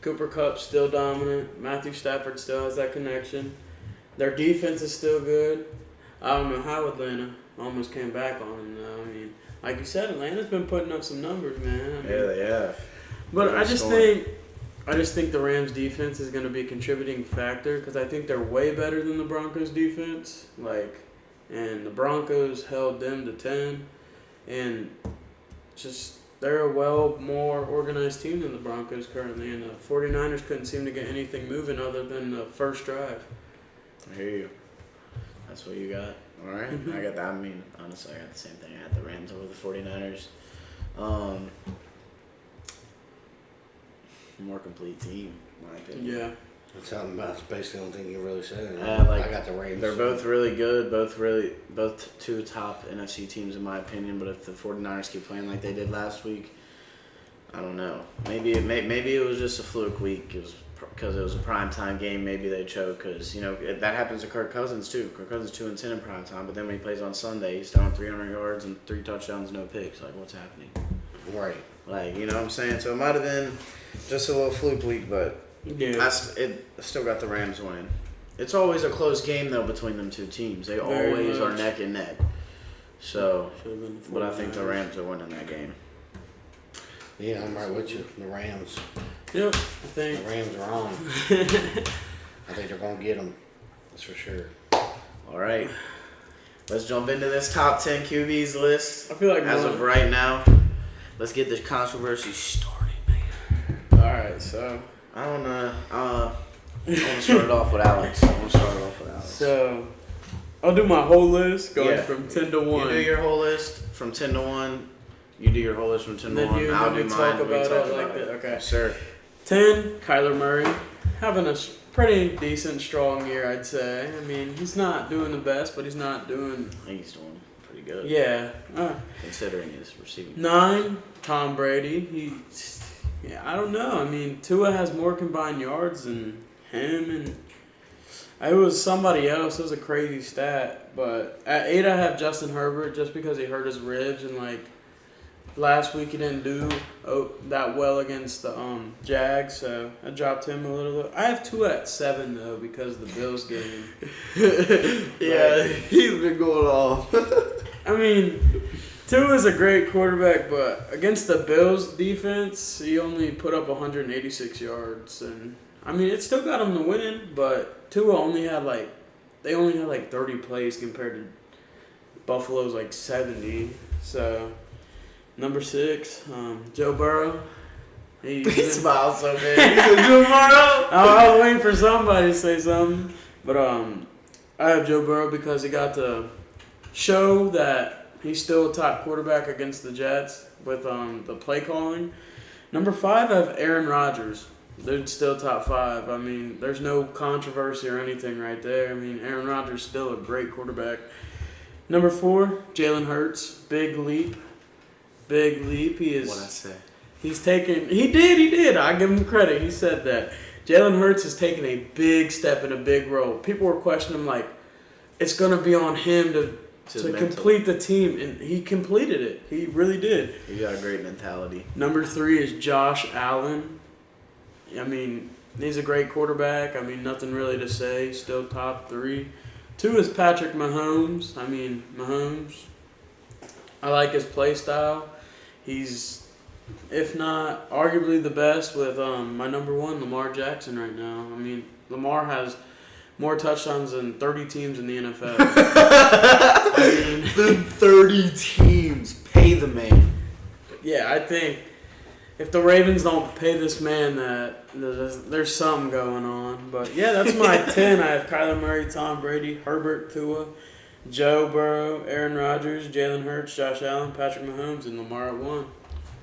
Cooper Kupp still dominant. Matthew Stafford still has that connection. Their defense is still good. I don't know how Atlanta almost came back on them, though. I mean, like you said, Atlanta's been putting up some numbers, man. I mean, Yeah, they have. but They're I just scoring. think the Rams defense is going to be a contributing factor because I think they're way better than the Broncos defense. And the Broncos held them to 10, and just they're a more organized team than the Broncos currently, and the 49ers couldn't seem to get anything moving other than the first drive. I hear you. That's what you got. All right. Mhm. I got that. I mean, honestly, I got the same thing. I had the Rams over the 49ers. More complete team, in my opinion. Yeah. That's basically the only thing you really said. Like, I got the Rams. They're both really good. Both two top NFC teams, in my opinion. But if the 49ers keep playing like they did last week, I don't know. Maybe it was just a fluke week. It was because it was a primetime game. Maybe they choke because, that happens to Kirk Cousins, too. Kirk Cousins 2-10 in primetime, but then when he plays on Sunday, he's throwing 300 yards and 3 touchdowns, no picks. Like, what's happening? Right. Like, you know what I'm saying? So it might have been just a little fluke week, but Yeah. I still got the Rams winning. It's always a close game, though, between them two teams. They Very always are much. neck and neck. So, Should've been the but I think the 49ers. Rams are winning that game. Yeah, I'm right with you. The Rams. Yep, I The think. Rams are on. I think they're going to get them. That's for sure. All right. Let's jump into this top 10 QBs list. I feel like As one- of right now, let's get this controversy started, man. All right, so I don't know. I want to start it off with Alex. So, I'll do my whole list going Yeah. from 10 to 1. You do your whole list from 10 to 1. You do your whole list from 10 to Then 1. you- I'll then do we mine. talk We about talk it like about that. it. Okay. Yes, sir. 10, Kyler Murray. Having a pretty decent, strong year, I'd say. I mean, he's not doing the best, but he's not doing... I think he's doing pretty good. Yeah. Considering his receiving. 9, Tom Brady. I don't know. I mean, Tua has more combined yards than him, and it was somebody else. It was a crazy stat. But at 8, I have Justin Herbert just because he hurt his ribs, and last week he didn't do that well against the Jags, so I dropped him a little bit. I have Tua at 7 though because of the Bills game. Yeah, he's been going off. I mean, Tua is a great quarterback, but against the Bills defense, he only put up 186 yards, and I mean, it still got him to win. But Tua only had 30 plays compared to Buffalo's 70. So number 6, Joe Burrow. He smiles so big. He's a Joe Burrow. I was waiting for somebody to say something, but I have Joe Burrow because he got to show that he's still a top quarterback against the Jets with the play calling. Number 5, I have Aaron Rodgers. They're still top 5. I mean, there's no controversy or anything right there. I mean, Aaron Rodgers is still a great quarterback. Number 4, Jalen Hurts. Big leap. He is. What'd I say? He's taken. He did. I give him credit. He said that Jalen Hurts has taken a big step in a big role. People were questioning him it's gonna be on him to complete the team, and he completed it. He really did. He got a great mentality. Number 3 is Josh Allen. I mean, he's a great quarterback. I mean, nothing really to say. Still top 3. 2 is Patrick Mahomes. I mean, Mahomes. I like his play style. He's, if not arguably the best, with my number 1, Lamar Jackson, right now. I mean, Lamar has more touchdowns than 30 teams in the NFL. The 30 teams. Pay the man. Yeah, I think if the Ravens don't pay this man, that there's something going on. But yeah, that's my 10. I have Kyler Murray, Tom Brady, Herbert, Tua, Joe Burrow, Aaron Rodgers, Jalen Hurts, Josh Allen, Patrick Mahomes, and Lamar at 1. How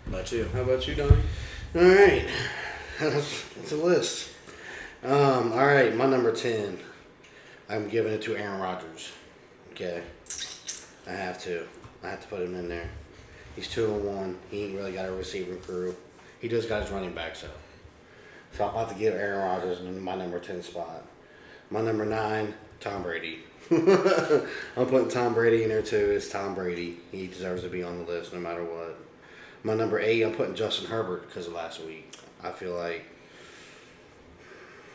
about you? How about you, Donnie? All right. It's a list. All right, my number 10. I'm giving it to Aaron Rodgers. Okay, I have to put him in there. He's 2-1. He ain't really got a receiving crew. He just got his running backs though. So I'm about to give Aaron Rodgers my number 10 spot. My number 9, Tom Brady. I'm putting Tom Brady in there too. It's Tom Brady. He deserves to be on the list no matter what. My number 8, I'm putting Justin Herbert because of last week. I feel like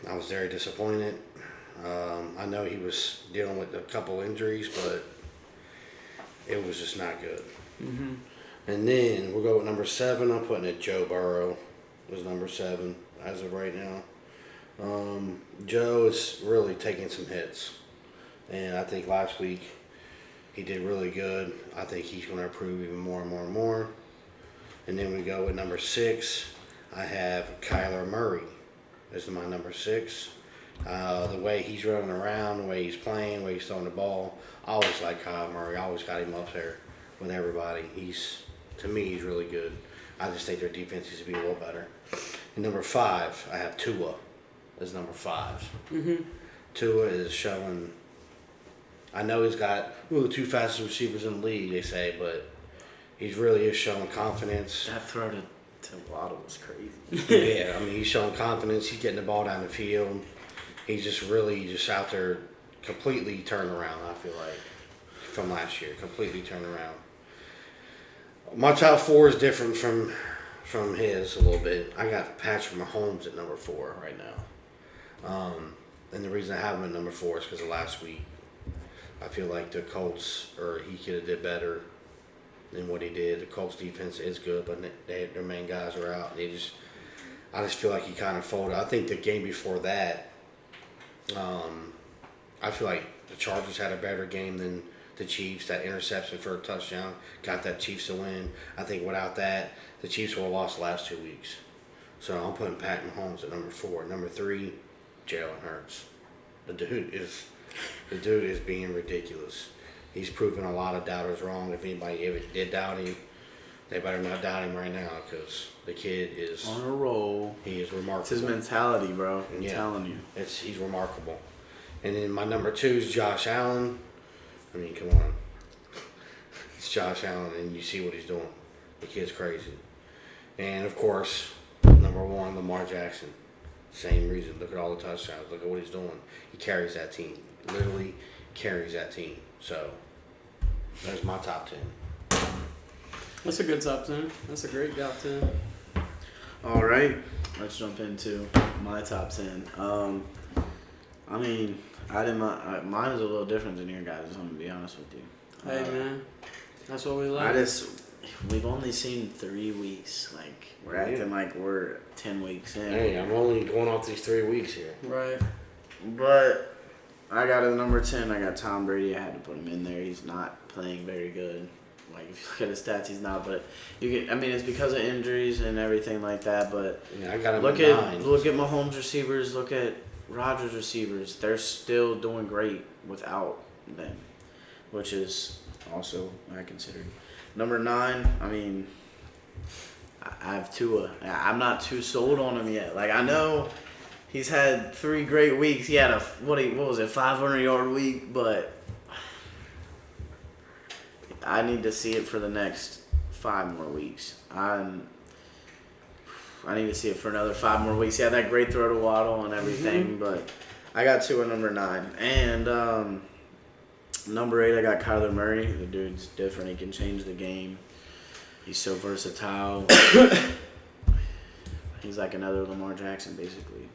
I was very disappointed. I know he was dealing with a couple injuries, but it was just not good. Mm-hmm. And then we'll go with number 7. I'm putting it Joe Burrow was number 7 as of right now. Joe is really taking some hits. And I think last week he did really good. I think he's going to improve even more and more and more. And then we go with number 6. I have Kyler Murray. This is my number 6. The way he's running around, the way he's playing, the way he's throwing the ball. I always like Kyler Murray. I always got him up there with everybody. To me, he's really good. I just think their defense needs to be a little better. And number 5, I have Tua as number 5. Mm-hmm. Tua is showing. I know he's got the 2 fastest receivers in the league, they say, but he really is showing confidence. That throw to Waddle was crazy. Yeah, I mean, he's showing confidence. He's getting the ball down the field. He's just really just out there completely turned around, I feel like, from last year. Completely turned around. My top 4 is different from his a little bit. I got Patrick Mahomes at number 4 right now. And the reason I have him at number 4 is because of last week. I feel like the Colts, or he could have did better than what he did. The Colts defense is good, but their main guys are out. I just feel like he kind of folded. I think the game before that, I feel like the Chargers had a better game than the Chiefs. That interception for a touchdown got that Chiefs to win. I think without that, the Chiefs would have lost the last 2 weeks. So I'm putting Pat Mahomes at number 4. Number 3, Jalen Hurts. The dude is being ridiculous. He's proven a lot of doubters wrong. If anybody ever did doubt him, they better not doubt him right now because the kid is on a roll. He is remarkable. It's his mentality, bro. I'm telling you. He's remarkable. And then my number 2 is Josh Allen. I mean, come on. It's Josh Allen, and you see what he's doing. The kid's crazy. And, of course, number 1, Lamar Jackson. Same reason. Look at all the touchdowns. Look at what he's doing. He carries that team. Literally carries that team. So, there's my top 10. That's a good top 10. That's a great top 10. All right. Let's jump into my top 10. I mean, mine is a little different than your guys', I'm going to be honest with you. Hey, man. That's what we like. We've only seen 3 weeks. Like, we're acting like we're 10 weeks in. Hey, I'm only going off these 3 weeks here. Right. But I got a number 10. I got Tom Brady. I had to put him in there. He's not playing very good. Like, if you look at his stats, he's not. But it's because of injuries and everything like that. But yeah, I got him look at 9. Look at Mahomes receivers. Look at Rodgers receivers. They're still doing great without them, which is also I consider. Number 9. I mean, I have Tua. I'm not too sold on him yet. Like, I know he's had 3 great weeks. He had a 500-yard week, but I need to see it for the next 5 more weeks. I need to see it for another 5 more weeks. He had that great throw to Waddle and everything, but I got Tua at number 9. And number 8, I got Kyler Murray. The dude's different. He can change the game. He's so versatile. He's like another Lamar Jackson, basically.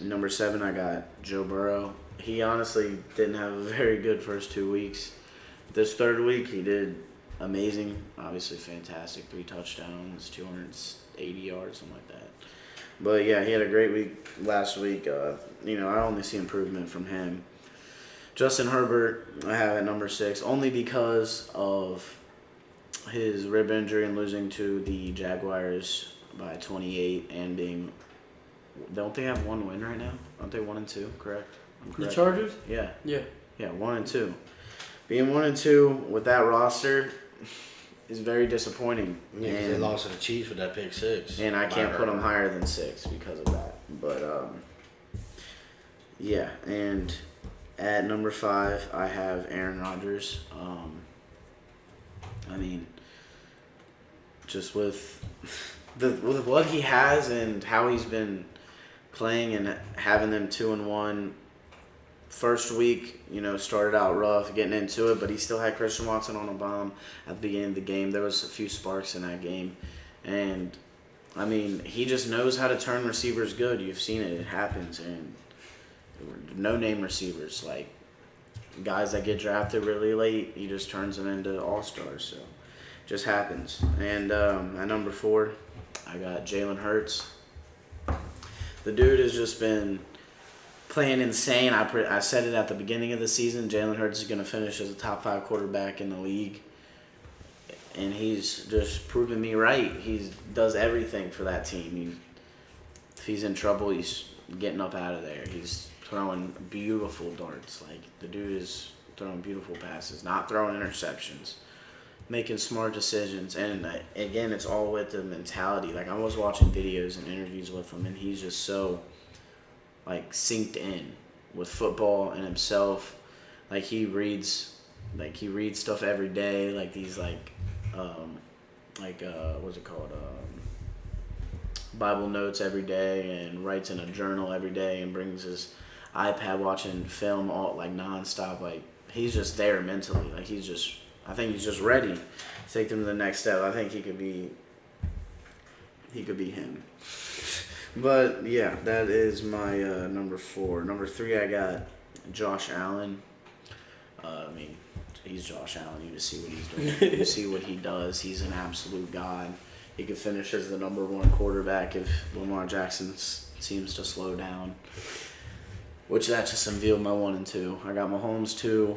Number 7, I got Joe Burrow. He honestly didn't have a very good first 2 weeks. This 3rd week, he did amazing. Obviously fantastic. 3 touchdowns, 280 yards, something like that. But, yeah, he had a great week last week. I only see improvement from him. Justin Herbert, I have at number 6, only because of his rib injury and losing to the Jaguars by 28 and being. Don't they have 1 win right now? Aren't they 1-2? Correct. The Chargers? Yeah. Yeah. Yeah, 1-2. Being 1-2 with that roster, is very disappointing. Yeah, 'cause they lost to the Chiefs with that pick six. And I can't put them higher than 6 because of that. But yeah, and at number 5, I have Aaron Rodgers. I mean, just with with what he has and how he's been playing and having them 2-1. First week, started out rough, getting into it, but he still had Christian Watson on a bomb at the beginning of the game. There was a few sparks in that game, and I mean, he just knows how to turn receivers good. You've seen it; it happens, and no-name receivers like guys that get drafted really late, he just turns them into all-stars. So, just happens. And at number 4, I got Jalen Hurts. The dude has just been playing insane. I said it at the beginning of the season. Jalen Hurts is going to finish as a top 5 quarterback in the league. And he's just proven me right. He does everything for that team. If he's in trouble, he's getting up out of there. He's throwing beautiful darts. Like, the dude is throwing beautiful passes, not throwing interceptions, making smart decisions. And again, it's all with the mentality. Like, I was watching videos and interviews with him, and he's just so synced in with football and himself. Like, he reads stuff every day. Like, these what's it called? Bible notes every day, and writes in a journal every day, and brings his iPad watching film all nonstop. Like, he's just there mentally. Like, I think he's just ready to take them to the next step. I think he could be him. But yeah, that is my number 4. Number 3, I got Josh Allen. I mean, he's Josh Allen. You just see what he's doing. You see what he does. He's an absolute god. He could finish as the number 1 quarterback if Lamar Jackson seems to slow down. Which that just unveiled my 1 and 2. I got Mahomes 2,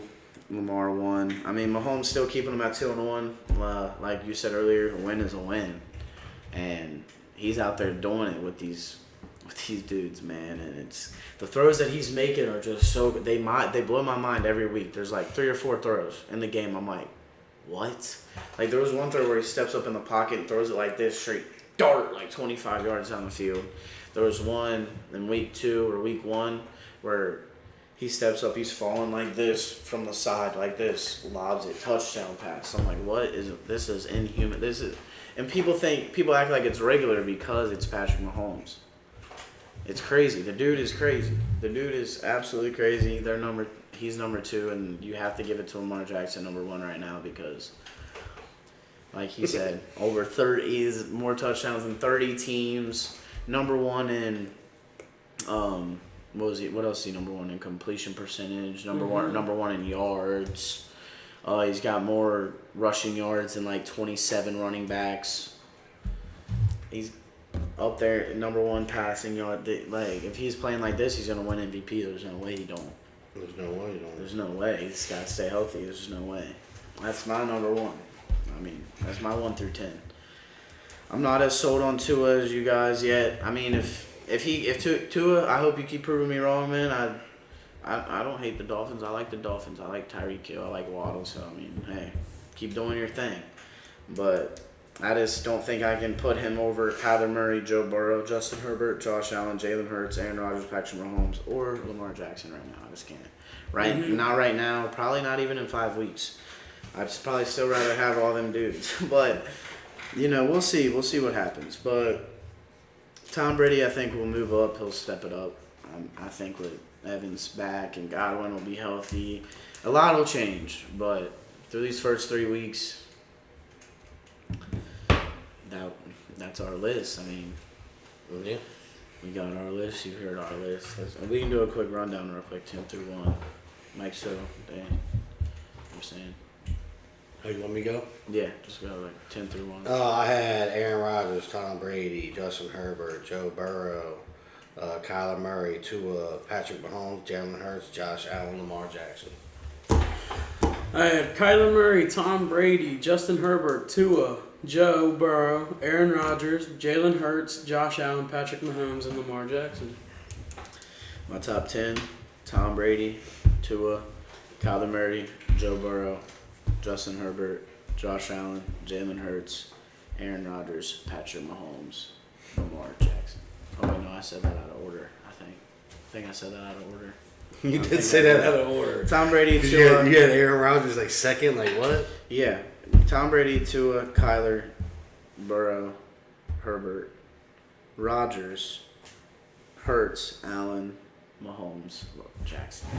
Lamar 1. I mean, Mahomes still keeping him at 2-1. Like you said earlier, a win is a win, and he's out there doing it with these dudes, man. And it's the throws that he's making are just so good. They blow my mind every week. There's 3 or 4 throws in the game. I'm like, what? Like, there was one throw where he steps up in the pocket and throws it like this, straight dart, 25 yards down the field. There was one in week 2 or week 1 where he steps up, he's falling like this from the side, like this, lobs it, touchdown pass. I'm like, what is it? This is inhuman. And people act like it's regular because it's Patrick Mahomes. It's crazy. The dude is crazy. The dude is absolutely crazy. He's number 2, and you have to give it to Lamar Jackson number 1 right now because, like he said, over 30 more touchdowns than 30 teams. Number 1 in what else is he number 1 in completion percentage? Number one in yards. He's got more rushing yards than 27 running backs. He's up there, number 1 passing yard. If he's playing like this, he's gonna win MVP. There's no way he don't. There's no way he don't. There's no way. He's gotta stay healthy. There's no way. That's my number 1. I mean, that's my 1 through 10. I'm not as sold on Tua as you guys yet. I mean, if Tua, I hope you keep proving me wrong, man. I don't hate the Dolphins. I like the Dolphins. I like Tyreek Hill. I like Waddle. So, I mean, hey, keep doing your thing. But I just don't think I can put him over Kyler Murray, Joe Burrow, Justin Herbert, Josh Allen, Jalen Hurts, Aaron Rodgers, Patrick Mahomes, or Lamar Jackson right now. I just can't. Not right now. Probably not even in 5 weeks. I'd probably still rather have all them dudes. But, we'll see. We'll see what happens. But Tom Brady, I think, will move up. He'll step it up. I think with Evans back and Godwin will be healthy, a lot will change. But through these first 3 weeks, that's our list. I mean, yeah, we got our list. You heard our list. We can do a quick rundown real quick, 10 through 1. Mike, so, Dan, I'm saying. How you want me to go? Yeah, just go 10 through 1. I had Aaron Rodgers, Tom Brady, Justin Herbert, Joe Burrow, Kyler Murray, Tua, Patrick Mahomes, Jalen Hurts, Josh Allen, Lamar Jackson. I had Kyler Murray, Tom Brady, Justin Herbert, Tua, Joe Burrow, Aaron Rodgers, Jalen Hurts, Josh Allen, Patrick Mahomes, and Lamar Jackson. My top 10, Tom Brady, Tua, Kyler Murray, Joe Burrow, Justin Herbert, Josh Allen, Jalen Hurts, Aaron Rodgers, Patrick Mahomes, Lamar Jackson. Oh wait, no, I said that out of order. I think I said that out of order. You did say that out of order. Tom Brady, You Tua. had Aaron Rodgers like second. Like what? Yeah, Tom Brady, Tua, Kyler, Burrow, Herbert, Rodgers, Hurts, Allen, Mahomes, Jackson.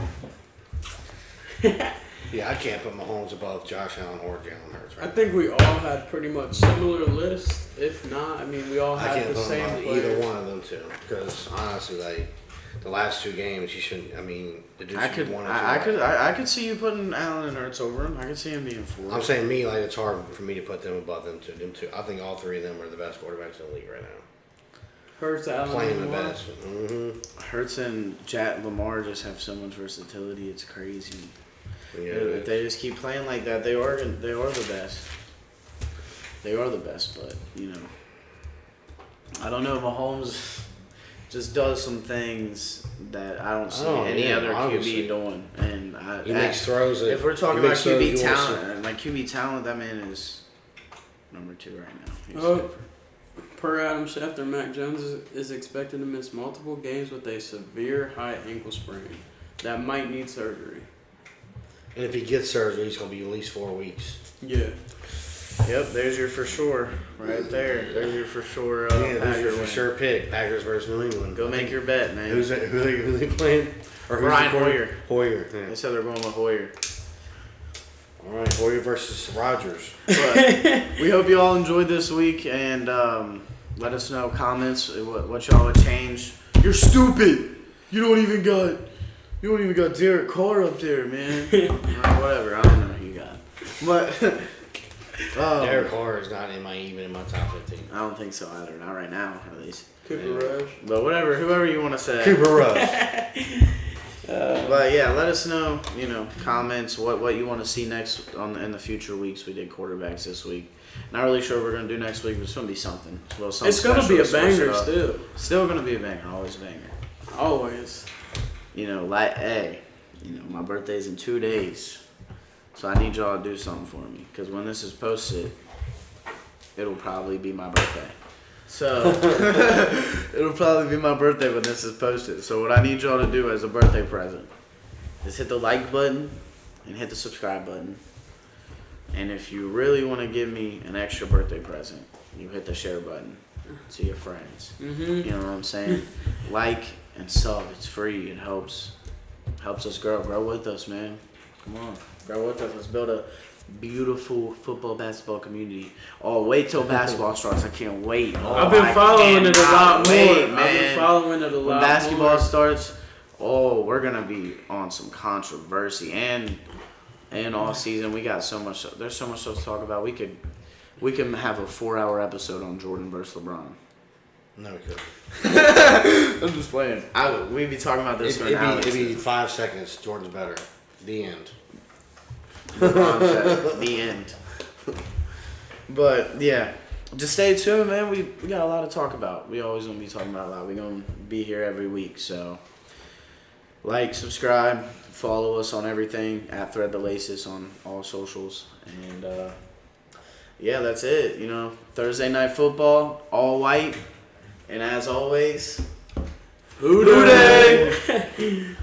Yeah, I can't put Mahomes above Josh Allen or Jalen Hurts. I Right? think we all had pretty much similar lists. If not, I mean, we all I had can't the put him same above players. either one of them two. Because honestly, like the last 2 games, you shouldn't. I mean, the dude I should could, be 1 or 2. I could see you putting Allen and Hurts over him. I could see him being 4. I'm saying me, like it's hard for me to put them above them two. Them two. I think all 3 of them are the best quarterbacks in the league right now. Hurts, Allen, Playing the Lamar. best. Mm-hmm. Hurts and Lamar just have so much versatility. It's crazy. Yeah, If they just keep playing like that, they are the best. They are the best, but you know, I don't know. Mahomes just does some things that I don't see any other obviously. QB doing, and he makes throws. if we're talking he about makes throws QB you wanna see. talent, like QB talent, that man is number 2 right now. He's Oh. different. Per Adam Schefter, Mac Jones is expected to miss multiple games with a severe high ankle sprain that might need surgery. And if he gets surgery, he's gonna be at least 4 weeks. Yeah. Yep, there's your for sure right there. There's your for sure. Yeah, there's Packer your for win. sure pick. Packers versus New England. Go make your bet, man. Who they playing? Or who's Brian the quarterback? Hoyer. Yeah. They said they're going with Hoyer. All right, Hoyer versus Rodgers. But we hope you all enjoyed this week, and let us know comments what y'all would change. You're stupid. You don't even got Derek Carr up there, man. Whatever. I don't know who you got, but Derek Carr is not even in my top 15. I don't think so either. Not right now, at least. Cooper Rush. But whoever you want to say. Cooper Rush. But yeah, let us know. Comments what you want to see next in the future weeks. We did quarterbacks this week. Not really sure what we're gonna do next week, but it's gonna be something. Well, something It's gonna be a special to switch it banger up. still. Still gonna be a banger. Always a banger. Always. My birthday's in 2 days, so I need y'all to do something for me. Cause when this is posted, it'll probably be my birthday. So it'll probably be my birthday when this is posted. So what I need y'all to do as a birthday present is hit the like button and hit the subscribe button. And if you really want to give me an extra birthday present, you hit the share button to your friends. Mm-hmm. You know what I'm saying? Like and sub. It's free. It helps us grow. Grow with us, man. Come on. Grow with us. Let's build a beautiful football, basketball community. Oh, wait till basketball starts. I can't wait. Oh, I've been following it a lot more. Wait, I've man. been following it a lot When basketball more. starts, we're going to be on some controversy. And all season, we got so much. There's so much stuff to talk about. We can have a 4-hour episode on Jordan versus LeBron. No, we could. I'm just playing. We'd be talking about this for an hour. It'd be 5 seconds. Jordan's better. The end. LeBron said, the end. But yeah, just stay tuned, man. We got a lot to talk about. We always gonna be talking about a lot. We gonna be here every week. So like, subscribe, follow us on everything at Thread the Laces on all socials, and yeah, that's it. Thursday night football, all white, and as always, Hoo-day!